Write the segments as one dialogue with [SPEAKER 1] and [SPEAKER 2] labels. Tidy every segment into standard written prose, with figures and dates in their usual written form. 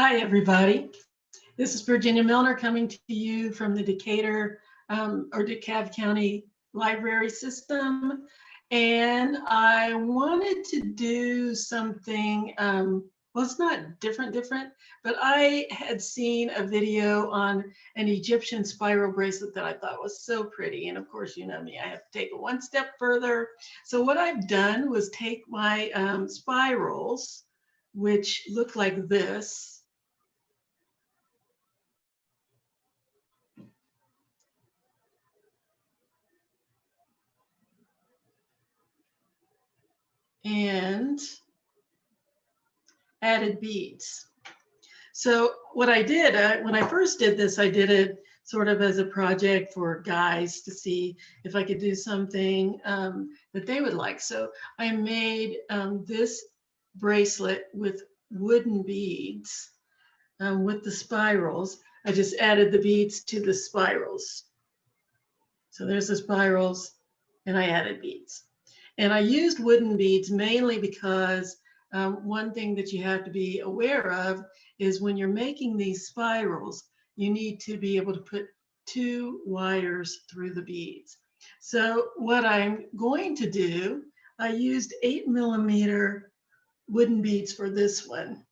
[SPEAKER 1] Hi, everybody. This is Virginia Milner coming to you from the Decatur or DeKalb County Library System. And I wanted to do something, well, it's not different, but I had seen a video on an Egyptian spiral bracelet that I thought was so pretty. And of course, you know me, I have to take it one step further. So what I've done was take my spirals, which look like this. And added beads. So what I did, when I first did this, I did it sort of as a project for guys to see if I could do something that they would like. So I made this bracelet with wooden beads with the spirals. I just added the beads to the spirals. So there's the spirals, and I added beads. And I used wooden beads mainly because one thing that you have to be aware of is when you're making these spirals, you need to be able to put 2 wires through the beads. So what I'm going to do, I used 8mm wooden beads for this one,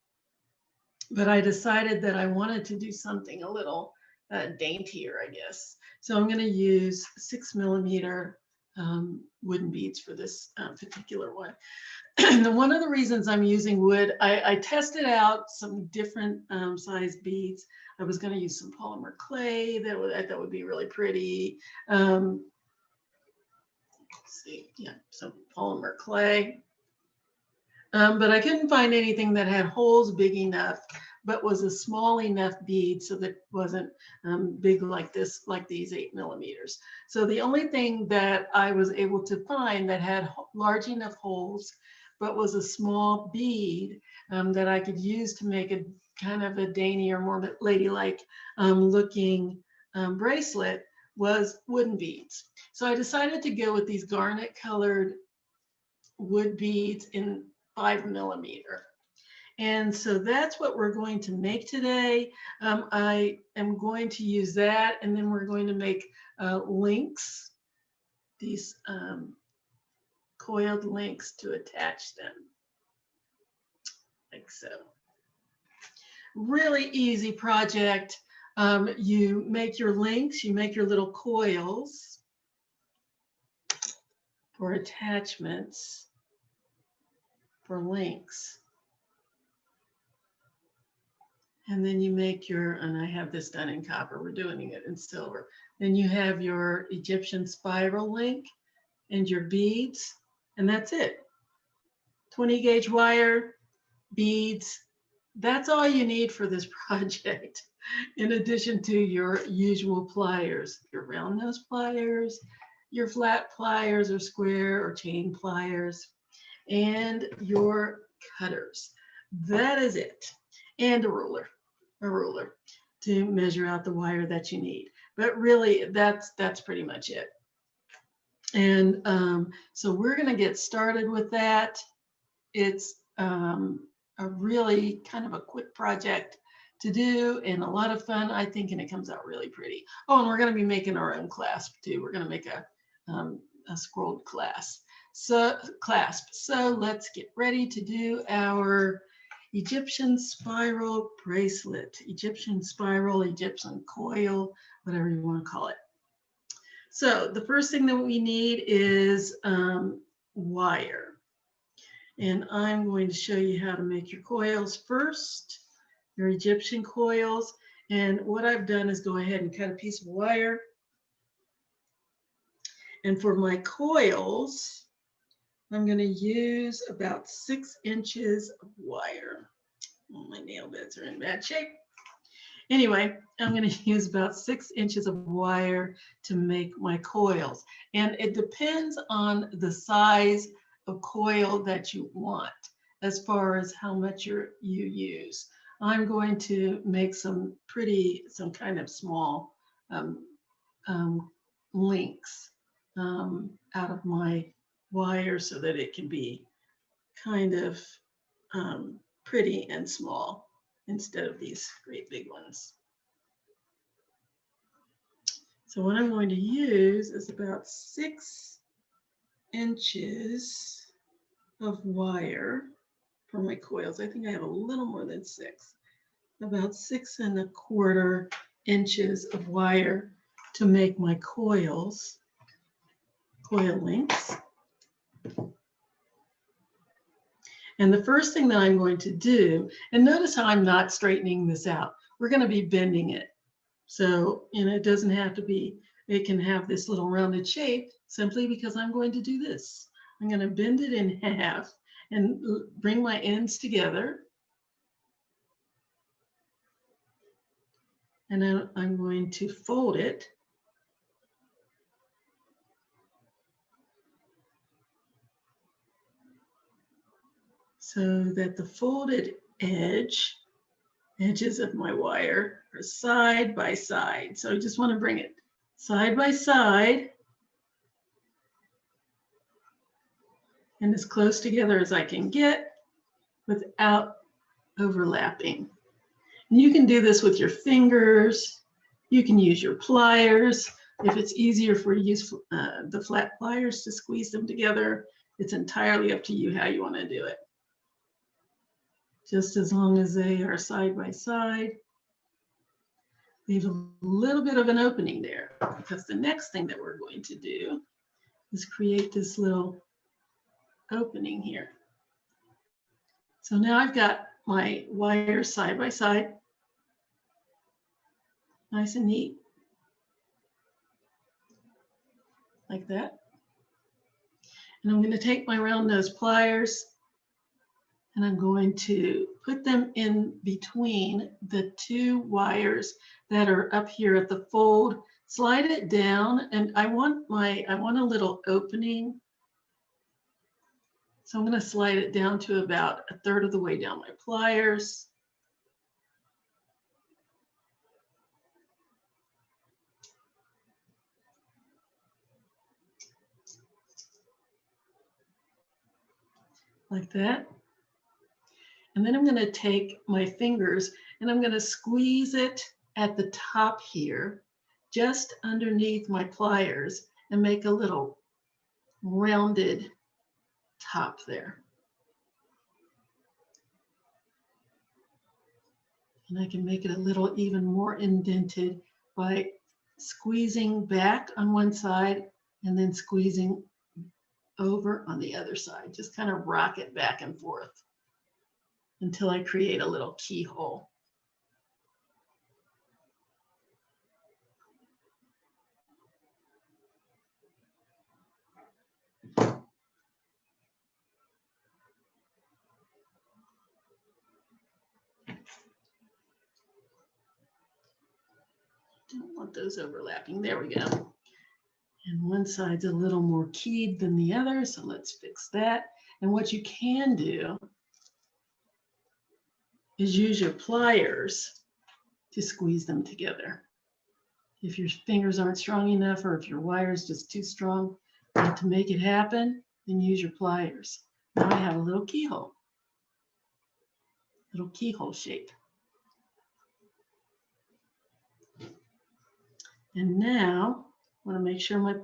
[SPEAKER 1] but I decided that I wanted to do something a little daintier, I guess. So I'm going to use 6mm wooden beads for this particular one. One of the reasons I'm using wood, I tested out some different size beads. I was going to use some polymer clay that would be really pretty. Let's see, yeah, some polymer clay. But I couldn't find anything that had holes big enough, but was a small enough bead so that it wasn't big like this, like these 8mm. So the only thing that I was able to find that had large enough holes, but was a small bead that I could use to make a kind of a daintier, more ladylike looking bracelet was wooden beads. So I decided to go with these garnet colored wood beads in 5mm. And so that's what we're going to make today. I am going to use that, and then we're going to make links, these coiled links to attach them, like so. Really easy project. You make your links, you make your little coils for attachments for links. And then you make your, and I have this done in copper, we're doing it in silver. Then you have your Egyptian spiral link and your beads, and that's it. 20 gauge wire, beads, that's all you need for this project. In addition to your usual pliers, your round nose pliers, your flat pliers or square or chain pliers, and your cutters. That is it. And a ruler to measure out the wire that you need. But really, that's pretty much it. And so we're going to get started with that. It's a really kind of a quick project to do and a lot of fun, I think, and it comes out really pretty. Oh, and we're going to be making our own clasp too. We're going to make a scrolled clasp. So let's get ready to do our Egyptian spiral bracelet, Egyptian spiral, Egyptian coil, whatever you want to call it. So the first thing that we need is wire. And I'm going to show you how to make your coils first, your Egyptian coils. And what I've done is go ahead and cut a piece of wire. And for my coils, I'm going to use about 6 inches of wire. Oh, my nail beds are in bad shape. Anyway, I'm going to use about 6 inches of wire to make my coils. And it depends on the size of coil that you want as far as how much you use. I'm going to make some kind of small links out of my wire so that it can be kind of pretty and small. instead of these great big ones. So what I'm going to use is about 6 inches of wire for my coils. I think I have a little more than 6, about 6 1/4 inches of wire to make my coils, coil links. And the first thing that I'm going to do, and notice how I'm not straightening this out. We're going to be bending it. So, it doesn't have to be, it can have this little rounded shape simply because I'm going to do this. I'm going to bend it in half and bring my ends together. And then I'm going to fold it. So that the folded edges of my wire are side by side. So I just want to bring it side by side and as close together as I can get without overlapping. And you can do this with your fingers. You can use your pliers. If it's easier for you to use the flat pliers to squeeze them together, it's entirely up to you how you want to do it. Just as long as they are side by side. Leave a little bit of an opening there, because the next thing that we're going to do is create this little opening here. So now I've got my wires side by side, nice and neat, like that. And I'm going to take my round nose pliers and I'm going to put them in between the 2 wires that are up here at the fold. Slide it down, and I want a little opening. So I'm going to slide it down to about 1/3 of the way down my pliers. Like that. And then I'm going to take my fingers and I'm going to squeeze it at the top here, just underneath my pliers, and make a little rounded top there. And I can make it a little even more indented by squeezing back on one side and then squeezing over on the other side. Just kind of rock it back and forth until I create a little keyhole. Don't want those overlapping. There we go. And one side's a little more keyed than the other, so let's fix that. And what you can do is use your pliers to squeeze them together. If your fingers aren't strong enough, or if your wire is just too strong to make it happen, then use your pliers. Now I have a little keyhole shape. And now I want to make sure my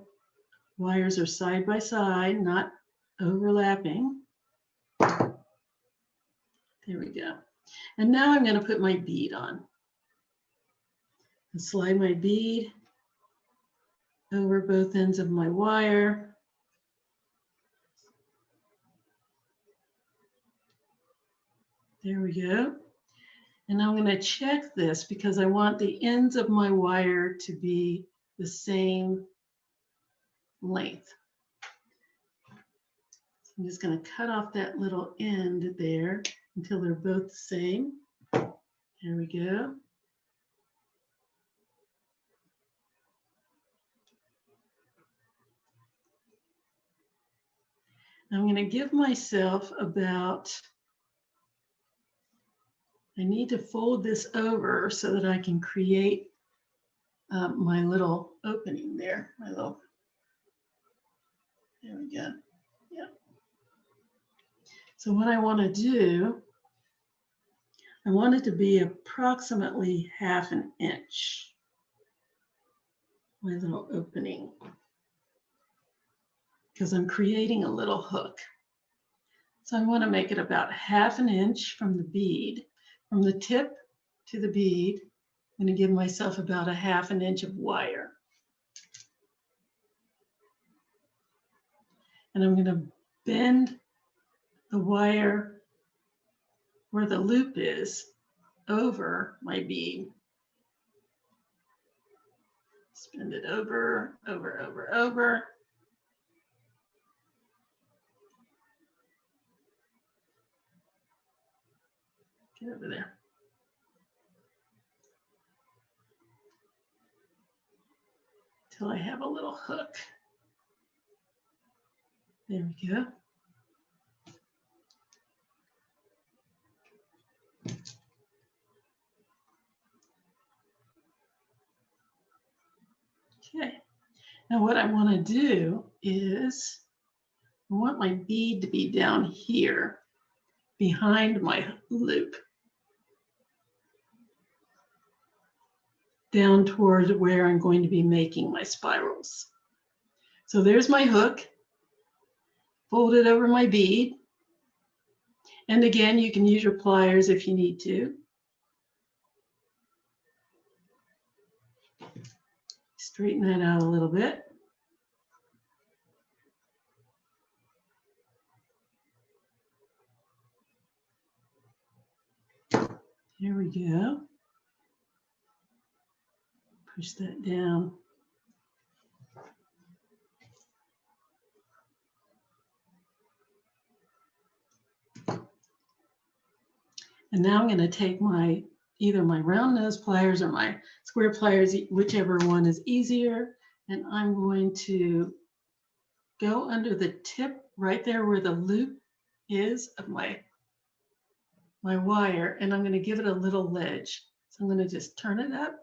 [SPEAKER 1] wires are side by side, not overlapping. There we go. And now I'm going to put my bead on. And slide my bead over both ends of my wire. There we go. And I'm going to check this because I want the ends of my wire to be the same length. So I'm just going to cut off that little end there until they're both the same. There we go. I'm going to give myself about, I need to fold this over so that I can create my little opening there. There we go. Yeah. So what I want to do, I want it to be approximately 1/2 inch. My little opening, because I'm creating a little hook. So I want to make it about 1/2 inch from the bead, from the tip to the bead. I'm going to give myself about 1/2 inch of wire. And I'm going to bend the wire where the loop is over my bead. Bend it over, over, over, over. Get over there. Till I have a little hook. There we go. Okay. Now what I want to do is I want my bead to be down here behind my loop, down towards where I'm going to be making my spirals. So there's my hook, fold it over my bead. And again, you can use your pliers if you need to. Straighten that out a little bit. Here we go. Push that down. And now I'm going to take either my round nose pliers or my square pliers, whichever one is easier. And I'm going to go under the tip right there where the loop is of my wire, and I'm going to give it a little ledge. So I'm going to just turn it up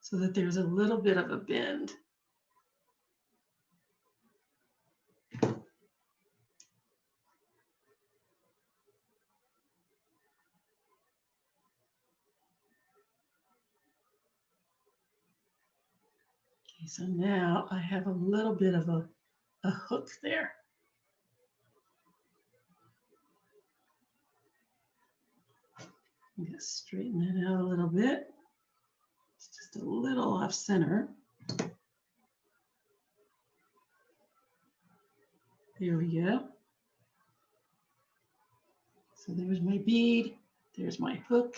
[SPEAKER 1] so that there's a little bit of a bend. Okay, so now I have a little bit of a hook there. I'm going to straighten that out a little bit. It's just a little off center. There we go. So there's my bead, there's my hook.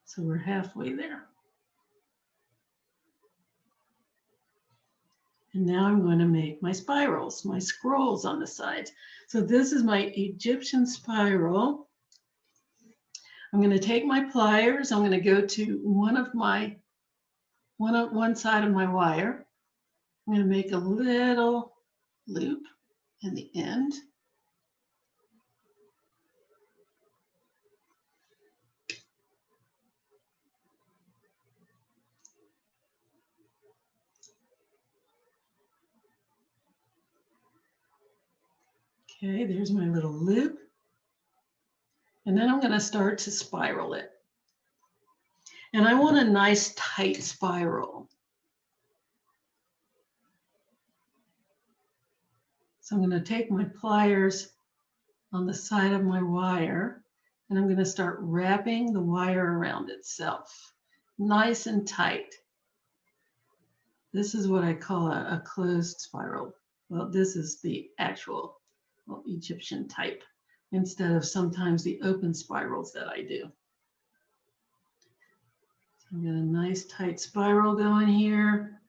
[SPEAKER 1] So we're halfway there. And now I'm going to make my spirals, my scrolls on the sides. So this is my Egyptian spiral. I'm going to take my pliers. I'm going to go to one side of my wire. I'm going to make a little loop in the end. Okay, there's my little loop. And then I'm going to start to spiral it. And I want a nice tight spiral. So I'm going to take my pliers on the side of my wire, and I'm going to start wrapping the wire around itself, nice and tight. This is what I call a closed spiral. Well, this is the actual Egyptian type, instead of sometimes the open spirals that I do. So I've got a nice tight spiral going here.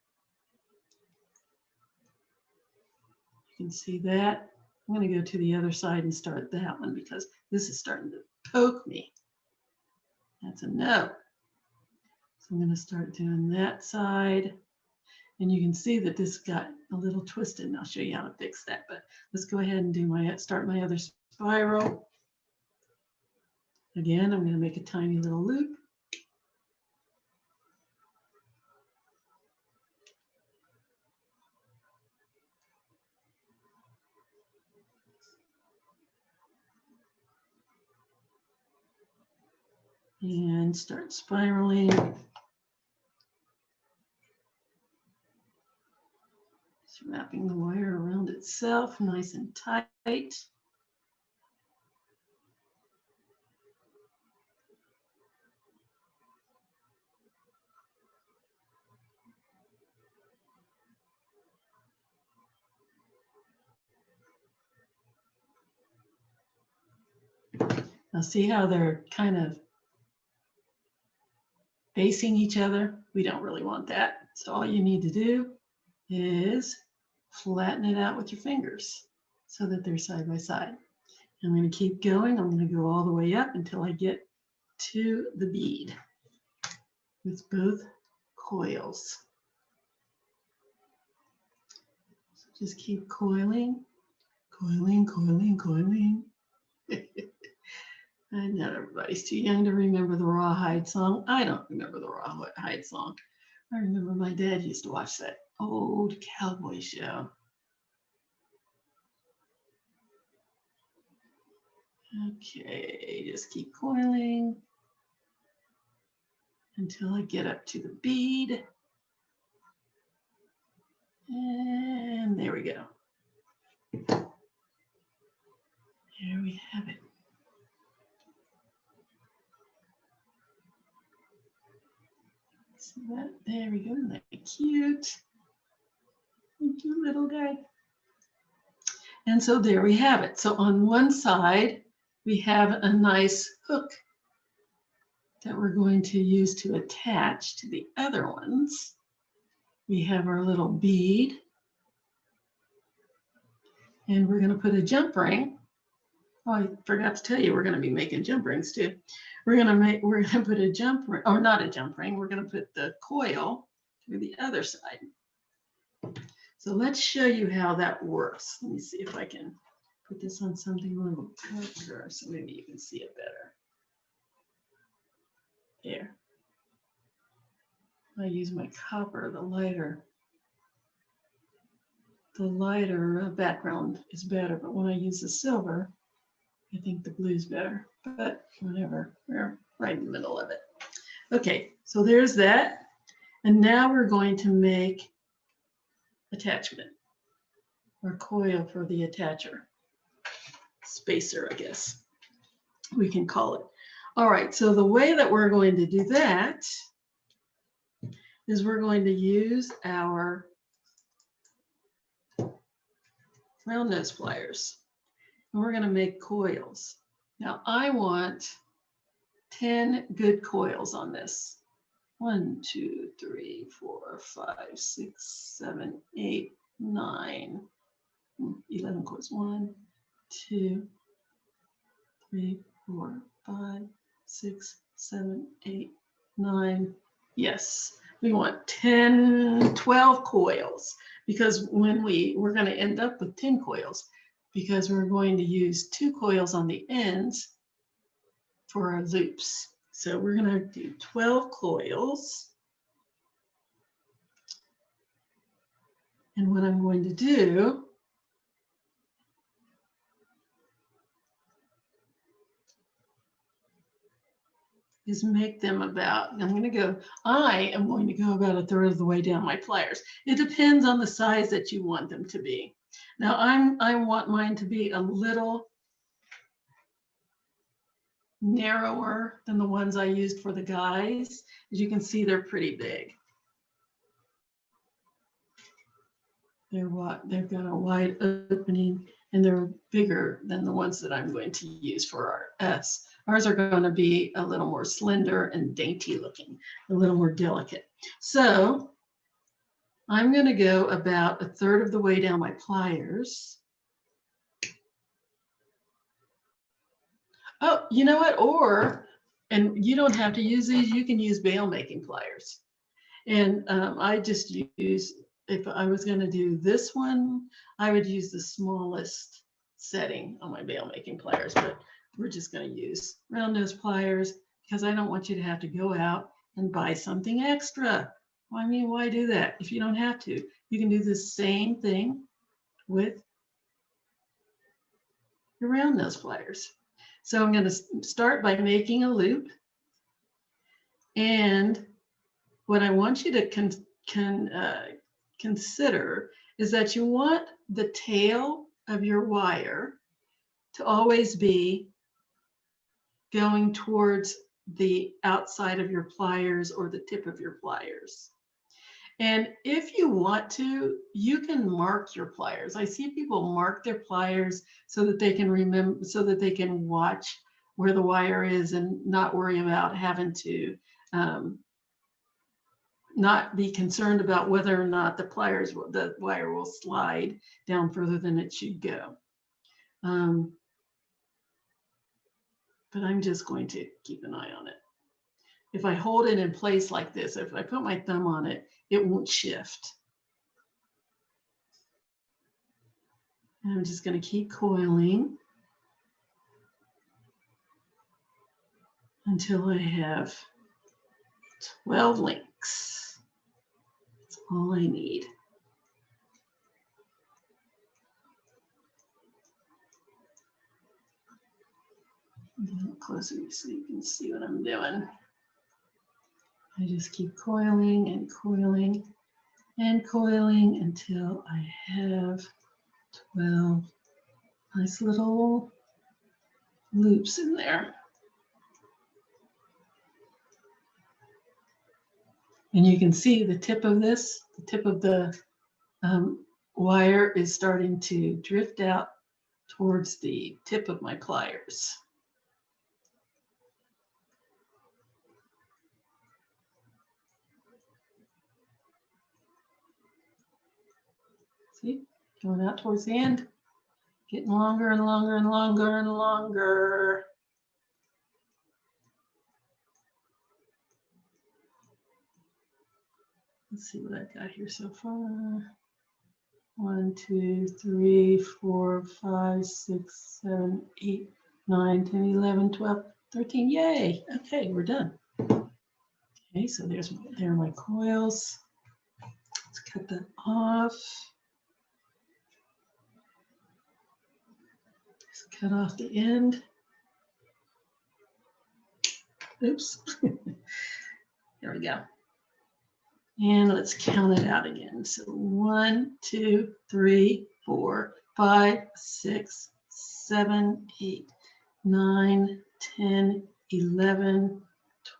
[SPEAKER 1] You can see that. I'm going to go to the other side and start that one because this is starting to poke me. That's a no. So I'm going to start doing that side. And you can see that this got a little twisted, and I'll show you how to fix that. But let's go ahead and do start my other spiral. Again, I'm going to make a tiny little loop. and start spiraling. Just wrapping the wire around itself, nice and tight. Now see how they're kind of facing each other? We don't really want that. So all you need to do is flatten it out with your fingers so that they're side by side. I'm going to keep going. I'm going to go all the way up until I get to the bead with both coils. So just keep coiling, coiling, coiling, coiling. I know everybody's too young to remember the Rawhide song. I don't remember the Rawhide song. I remember my dad used to watch that old cowboy show. Okay, just keep coiling until I get up to the bead. And there we go. There we have it. See that? There we go. Isn't that cute? Thank you, little guy. And so there we have it. So on one side, we have a nice hook that we're going to use to attach to the other ones. We have our little bead. And we're going to put a jump ring. Oh, I forgot to tell you, we're going to be making jump rings too. We're going to put a jump ring, or not a jump ring. We're going to put the coil to the other side. So let's show you how that works. Let me see if I can put this on something a little darker so maybe you can see it better. There. I use my copper, the lighter background is better, but when I use the silver, I think the blue is better, but whatever, we're right in the middle of it. Okay, so there's that. And now we're going to make attachment or coil for the attacher. Spacer, I guess we can call it. All right, so the way that we're going to do that is we're going to use our round nose pliers. And we're going to make coils. Now I want 10 good coils on this. 1, 2, 3, 4, 5, 6, 7, 8, 9, 11 coils. 1, 2, 3, 4, 5, 6, 7, 8, 9. Yes, we want 10, 12 coils because when we're going to end up with 10 coils because we're going to use 2 coils on the ends for our loops. So we're going to do 12 coils. And what I'm going to do is make them about, I am going to go about 1/3 of the way down my pliers. It depends on the size that you want them to be. Now I want mine to be a little narrower than the ones I used for the guys. As you can see, they're pretty big. They've got a wide opening and they're bigger than the ones that I'm going to use for our S. Ours are going to be a little more slender and dainty looking, a little more delicate. So I'm going to go about 1/3 of the way down my pliers. Oh, you know what? And you don't have to use these. You can use bail making pliers. And I just use, if I was going to do this one, I would use the smallest setting on my bail making pliers, but we're just going to use round nose pliers because I don't want you to have to go out and buy something extra. I mean, why do that if you don't have to? You can do the same thing with your round nose pliers. So I'm going to start by making a loop. And what I want you to consider is that you want the tail of your wire to always be going towards the outside of your pliers or the tip of your pliers. And if you want to, you can mark your pliers. I see people mark their pliers so that they can remember, so that they can watch where the wire is and not worry about having to not be concerned about whether or not the wire will slide down further than it should go. But I'm just going to keep an eye on it. If I hold it in place like this, if I put my thumb on it, it won't shift. And I'm just going to keep coiling until I have 12 links. That's all I need. Get a little closer so you can see what I'm doing. I just keep coiling and coiling and coiling until I have 12 nice little loops in there. And you can see the tip of this, the tip of the wire is starting to drift out towards the tip of my pliers. See, going out towards the end, getting longer and longer and longer and longer. Let's see what I've got here so far. 1, 2, 3, 4, 5, 6, 7, 8, 9, 10, 11, 12, 13. Yay. Okay, we're done. Okay, so there are my coils. Let's cut that off. Just cut off the end. Oops. There we go. And let's count it out again. So 1, 2, 3, 4, 5, 6, 7, 8, 9, 10, 11,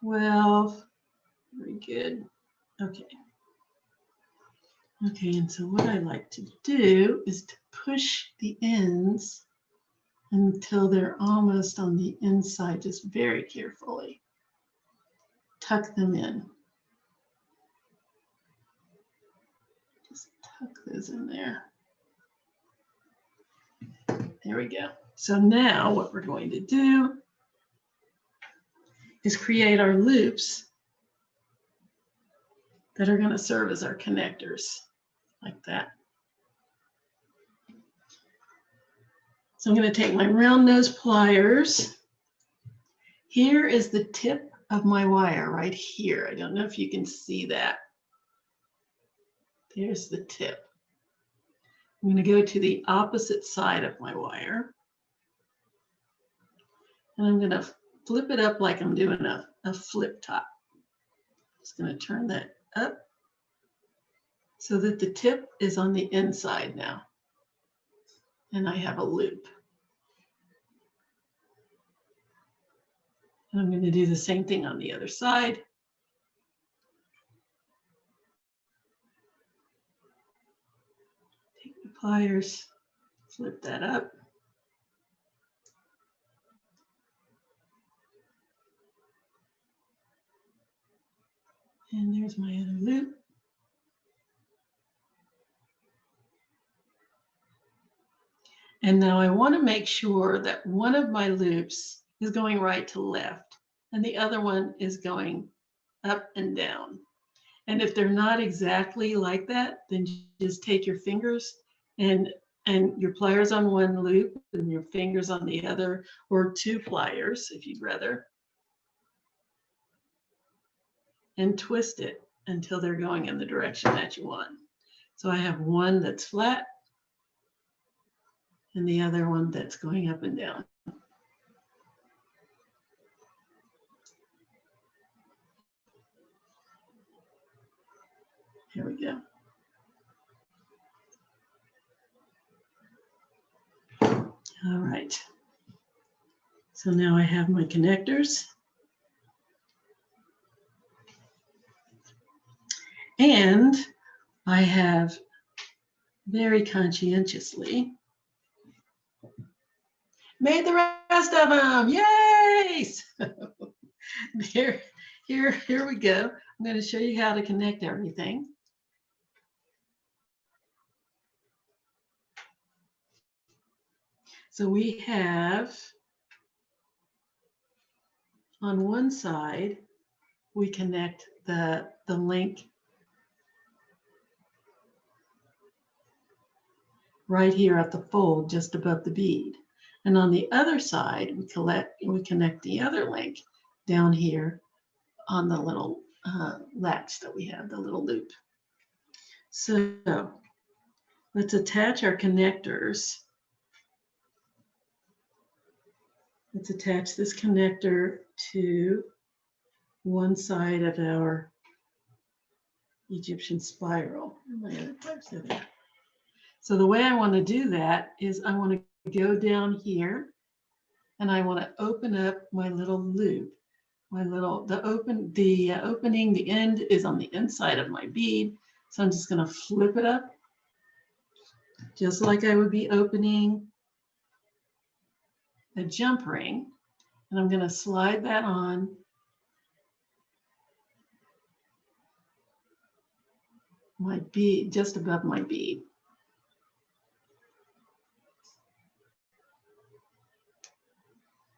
[SPEAKER 1] 12. Very good. Okay. Okay, and so what I like to do is to push the ends until they're almost on the inside, just very carefully. Tuck them in. Just tuck those in there. There we go. So now what we're going to do is create our loops that are going to serve as our connectors, like that. So I'm going to take my round nose pliers. Here is the tip of my wire right here. I don't know if you can see that. There's the tip. I'm going to go to the opposite side of my wire. And I'm going to flip it up like I'm doing a flip top. Just going to turn that up so that the tip is on the inside now. And I have a loop. And I'm going to do the same thing on the other side. Take the pliers, flip that up. And there's my other loop. And now I want to make sure that one of my loops is going right to left and the other one is going up and down. And if they're not exactly like that, then just take your fingers and your pliers on one loop and your fingers on the other, or 2 pliers if you'd rather, and twist it until they're going in the direction that you want. So I have one that's flat and the other one that's going up and down. Here we go. All right. So now I have my connectors. And I have very conscientiously made the rest of them. Yay! So here we go. I'm going to show you how to connect everything. So we have on one side, we connect the link right here at the fold just above the bead. And on the other side, we connect the other link down here on the little latch that we have, the little loop. So let's attach our connectors. Let's attach this connector to one side of our Egyptian spiral. My other parts are there. So the way I want to do that is I want to go down here and I want to open up my little loop. The opening, the end is on the inside of my bead. So I'm just going to flip it up just like I would be opening a jump ring. And I'm going to slide that on my bead, just above my bead.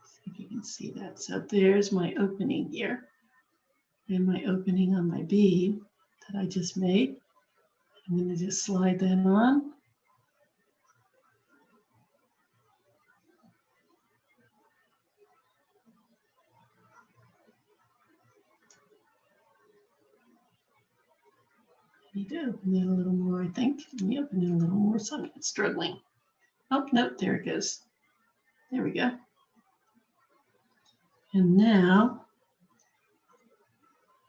[SPEAKER 1] See if you can see that. So there's my opening here and my opening on my bead that I just made. I'm going to just slide that on. I need to open it a little more, I think. Let me open it a little more so I'm not struggling. Oh, no, there it goes. There we go. And now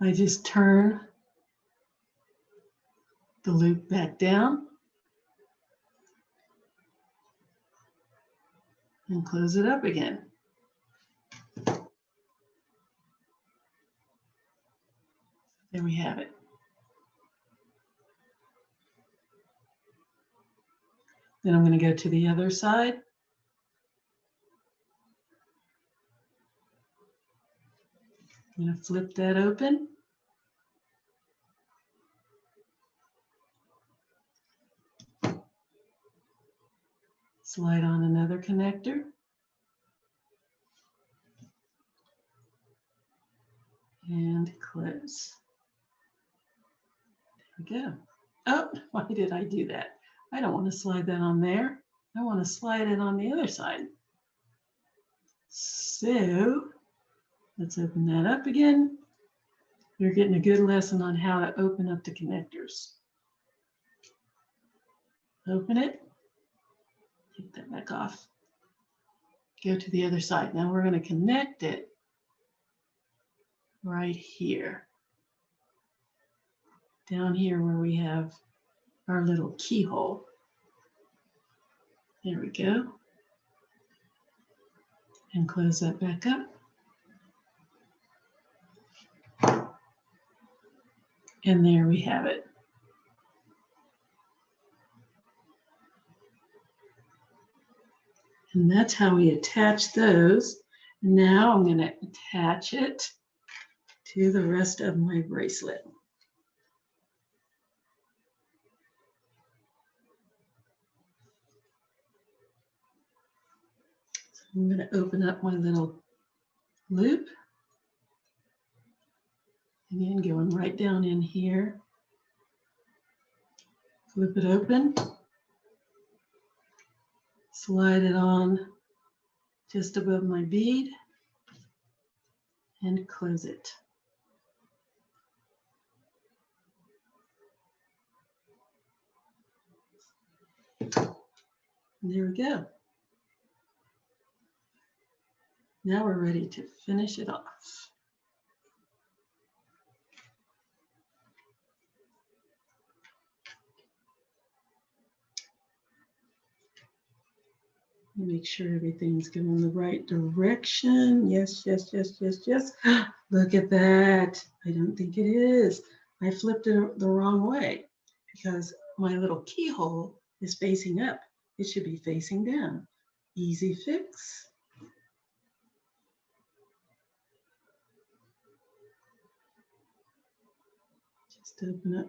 [SPEAKER 1] I just turn the loop back down and close it up again. There we have it. Then I'm going to go to the other side. I'm going to flip that open. Slide on another connector. And close. There we go. Oh, why did I do that? I don't want to slide that on there. I want to slide it on the other side. So let's open that up again. You're getting a good lesson on how to open up the connectors. Open it. Take that back off. Go to the other side. Now we're going to connect it right here. Down here where we have our little keyhole. There we go. And close that back up. And there we have it. And that's how we attach those. Now I'm going to attach it to the rest of my bracelet. So I'm going to open up my little loop. Again, going right down in here. Flip it open. Slide it on just above my bead and close it. And there we go. Now we're ready to finish it off. Make sure everything's going the right direction. Yes, yes, yes, yes, yes. Look at that. I don't think it is. I flipped it the wrong way because my little keyhole is facing up. It should be facing down. Easy fix. Just open up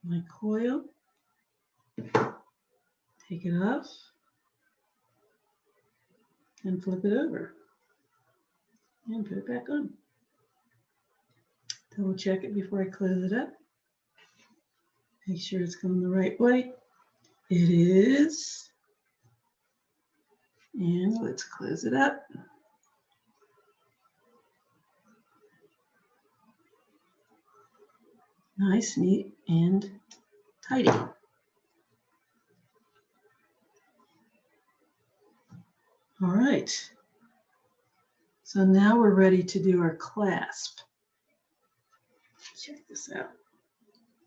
[SPEAKER 1] my coil. Take it off. And flip it over and put it back on. Double check it before I close it up. Make sure it's going the right way. It is. And let's close it up. Nice, neat, and tidy. All right. So now we're ready to do our clasp. Check this out.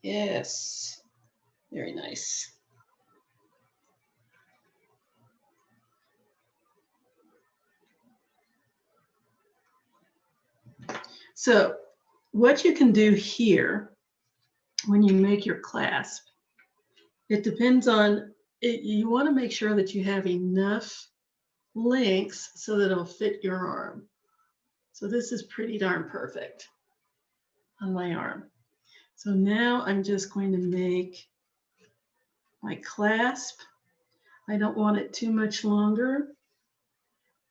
[SPEAKER 1] Yes, very nice. So what you can do here when you make your clasp, it depends on it. You want to make sure that you have enough lengths so that it'll fit your arm. So this is pretty darn perfect on my arm. So now I'm just going to make my clasp. I don't want it too much longer.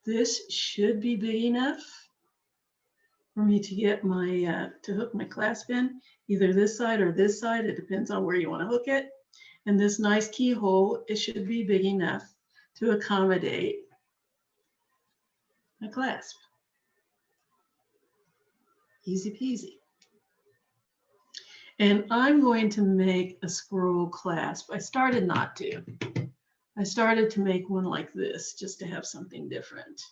[SPEAKER 1] This should be big enough for me to get my, to hook my clasp in, either this side or this side. It depends on where you want to hook it. And this nice keyhole, it should be big enough to accommodate my clasp. Easy peasy. And I'm going to make a squirrel clasp. I started not to. I started to make one like this just to have something different.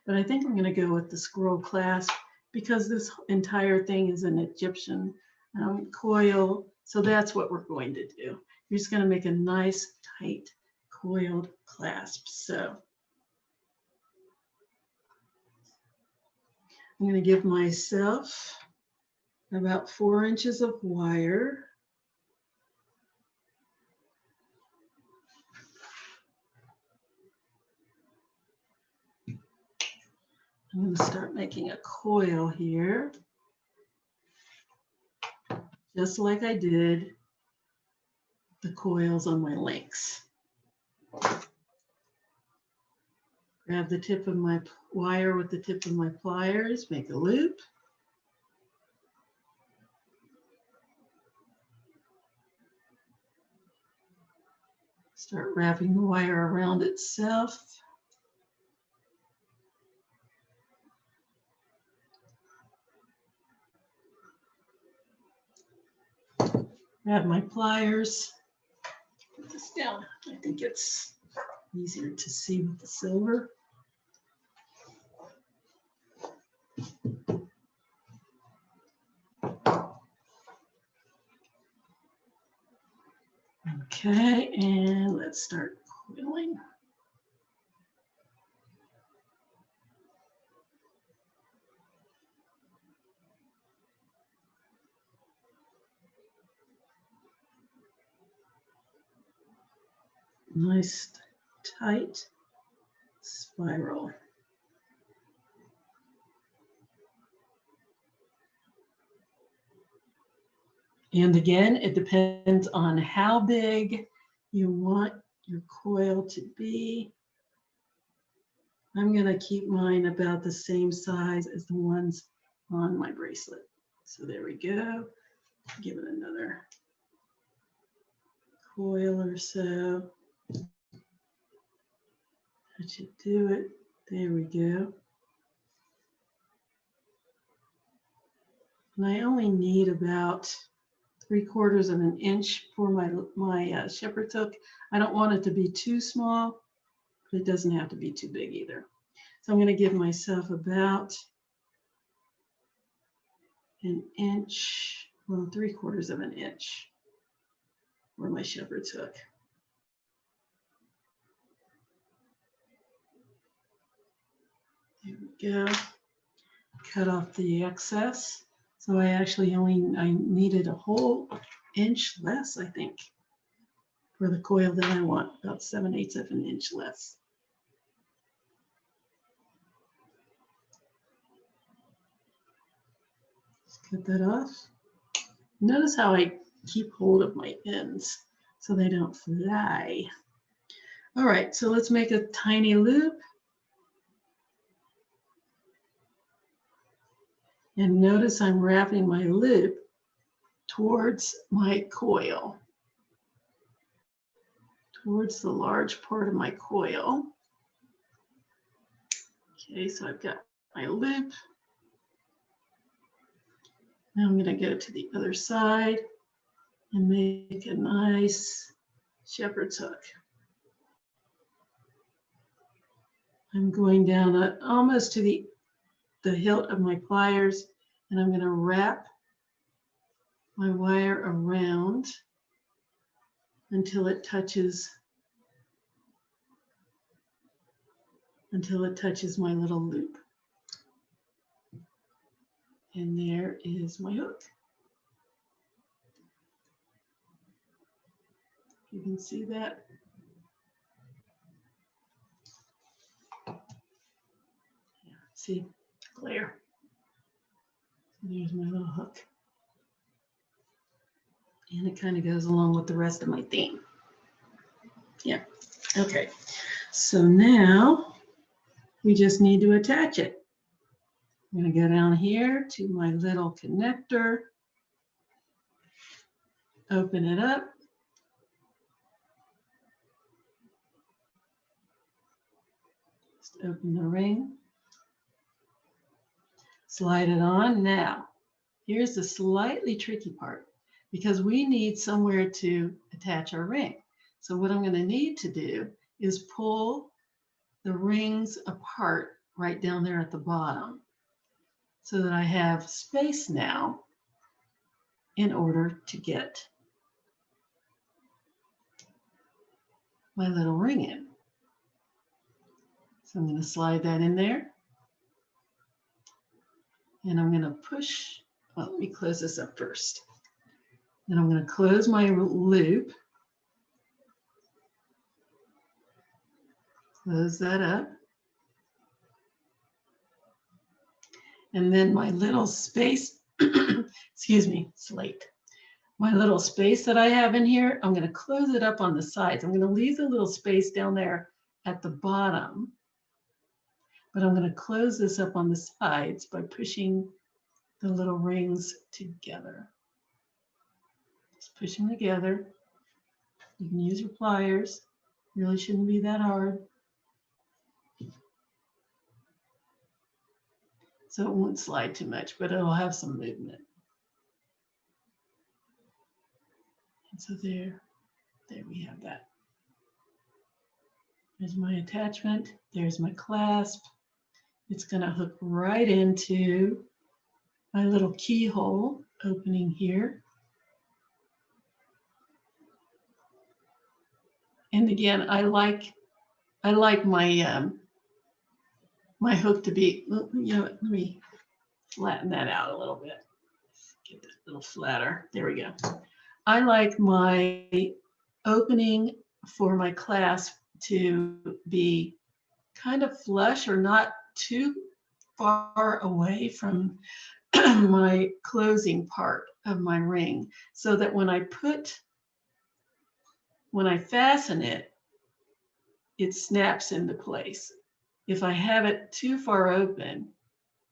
[SPEAKER 1] But I think I'm going to go with the squirrel clasp because this entire thing is an Egyptian coil. So that's what we're going to do. You're just going to make a nice, tight, coiled clasp. So I'm going to give myself about 4 inches of wire. I'm going to start making a coil here, just like I did the coils on my links. Grab the tip of my wire with the tip of my pliers, make a loop. Start wrapping the wire around itself. Grab my pliers. Put this down. I think it's easier to see with the silver. Okay, and let's start coiling. Nice tight spiral. And again, it depends on how big you want your coil to be. I'm going to keep mine about the same size as the ones on my bracelet. So there we go. Give it another coil or so. That should do it. There we go. And I only need about 3/4 of an inch for my shepherd's hook. I don't want it to be too small, but it doesn't have to be too big either. So I'm going to give myself about an inch, well, 3/4 of an inch for my shepherd's hook. There we go. Cut off the excess. So I needed a whole inch less, I think, for the coil that I want, about 7/8 of an inch less. Just cut that off. Notice how I keep hold of my ends so they don't fly. All right, so let's make a tiny loop. And notice I'm wrapping my loop towards my coil, towards the large part of my coil. Okay, so I've got my loop. Now I'm going to go to the other side and make a nice shepherd's hook. I'm going down almost to the hilt of my pliers, and I'm going to wrap my wire around until it touches my little loop. And there is my hook. You can see that. Yeah, see, glare. There's my little hook. And it kind of goes along with the rest of my theme. Yeah, okay. So now we just need to attach it. I'm going to go down here to my little connector, open it up. Just open the ring, slide it on. Now, here's the slightly tricky part because we need somewhere to attach our ring. So what I'm going to need to do is pull the rings apart right down there at the bottom so that I have space now in order to get my little ring in. So I'm going to slide that in there. And I'm going to push, well, let me close this up first. Then I'm going to close my loop. Close that up. And then my little space, excuse me, slate. My little space that I have in here, I'm going to close it up on the sides. I'm going to leave the little space down there at the bottom, but I'm going to close this up on the sides by pushing the little rings together. Just push them together. You can use your pliers. Really shouldn't be that hard. So it won't slide too much, but it'll have some movement. And so there we have that. There's my attachment. There's my clasp. It's going to hook right into my little keyhole opening here. And again, I like my my hook to be, you know, let me flatten that out a little bit. Get this a little flatter. There we go. I like my opening for my clasp to be kind of flush or not too far away from my closing part of my ring, so that when I fasten it, it snaps into place. If I have it too far open,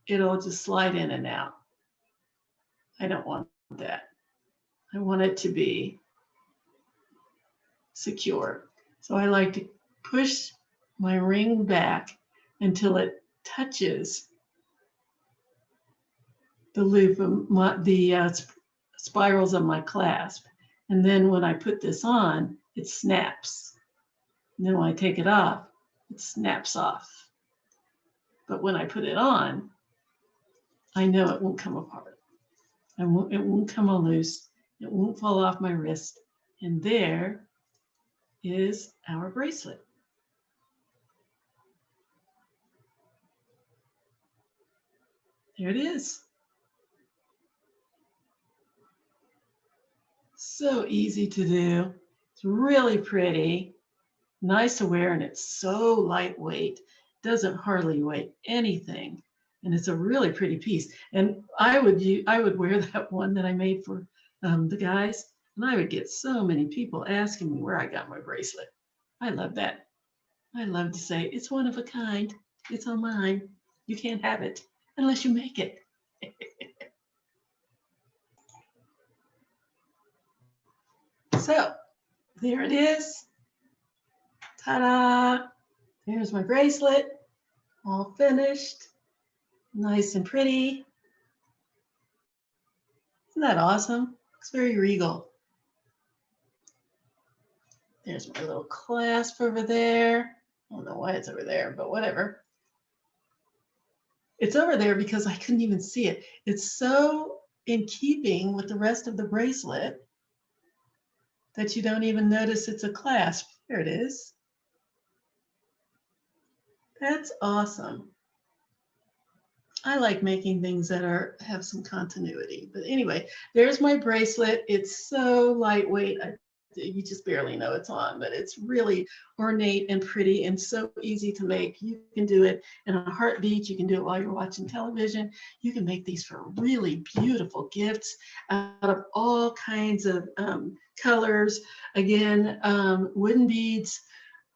[SPEAKER 1] it'll just slide in and out. I don't want that. I want it to be secure. So I like to push my ring back until it touches the loop of the spirals of my clasp. And then when I put this on, it snaps. And then when I take it off, it snaps off. But when I put it on, I know it won't come apart. It won't come loose. It won't fall off my wrist. And there is our bracelet. There it is. So easy to do. It's really pretty, nice to wear, and it's so lightweight. Doesn't hardly weigh anything, and it's a really pretty piece. And I would wear that one that I made for the guys, and I would get so many people asking me where I got my bracelet. I love that. I love to say it's one of a kind. It's all mine. You can't have it unless you make it. So there it is. Ta-da! There's my bracelet, all finished, nice and pretty. Isn't that awesome? Looks very regal. There's my little clasp over there. I don't know why it's over there, but whatever. It's over there because I couldn't even see it. It's so in keeping with the rest of the bracelet that you don't even notice it's a clasp. There it is. That's awesome. I like making things that have some continuity. But anyway, there's my bracelet. It's so lightweight. You just barely know it's on, but it's really ornate and pretty and so easy to make. You can do it in a heartbeat. You can do it while you're watching television. You can make these for really beautiful gifts out of all kinds of colors. Again, wooden beads.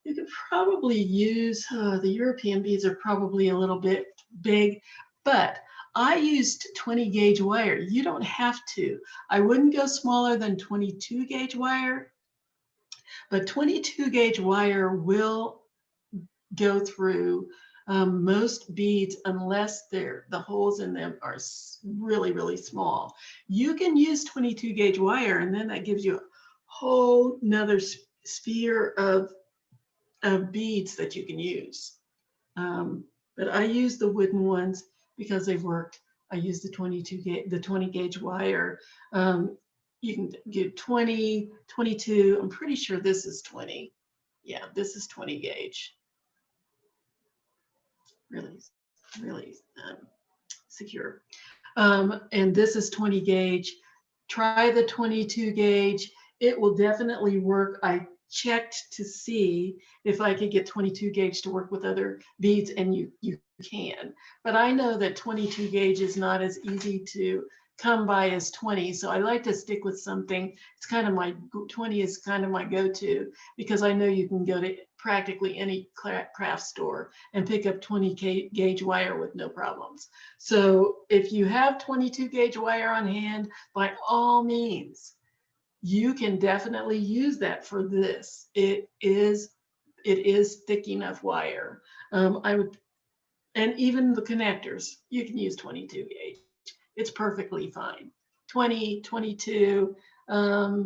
[SPEAKER 1] You could probably use, the European beads are probably a little bit big, but I used 20 gauge wire. You don't have to. I wouldn't go smaller than 22 gauge wire, but 22 gauge wire will go through most beads unless the holes in them are really, really small. You can use 22 gauge wire, and then that gives you a whole nother sphere of beads that you can use. But I use the wooden ones because they work. I use the 20 gauge wire. You can get 20, 22. I'm pretty sure this is 20. Yeah, this is 20 gauge. Really, really secure. And this is 20 gauge. Try the 22 gauge. It will definitely work. I checked to see if I could get 22 gauge to work with other beads, and you can. But I know that 22 gauge is not as easy to come by as 20. So I like to stick with something. It's kind of my 20 is kind of my go-to, because I know you can go to practically any craft store and pick up 20 gauge wire with no problems. So if you have 22 gauge wire on hand, by all means, you can definitely use that for this. It is thick enough wire. And even the connectors, you can use 22 gauge. It's perfectly fine. 20, 22. I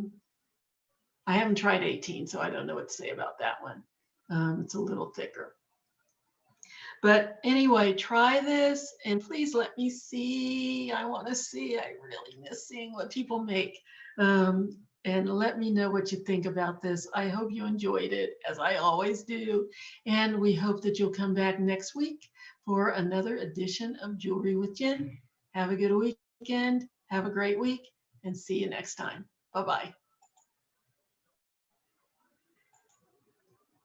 [SPEAKER 1] haven't tried 18, so I don't know what to say about that one. It's a little thicker. But anyway, try this, and please let me see. I want to see. I really miss seeing what people make. And let me know what you think about this. I hope you enjoyed it, as I always do. And we hope that you'll come back next week for another edition of Jewelry with Jen. Have a good weekend. Have a great week, and see you next time. Bye-bye.